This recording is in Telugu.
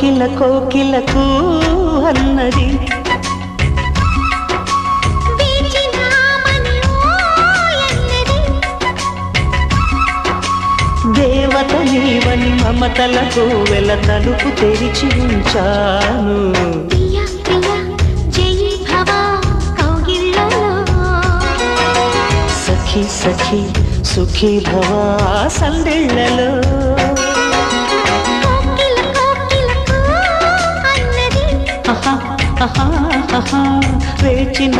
కోకిల కోకిలకు అన్నది దేవత నీవని మమతలకు వెల తలుపు తెరిచి ఉంచాను. సఖీ సఖీ సుఖీ భవా సందెళ్ళలో వేచిన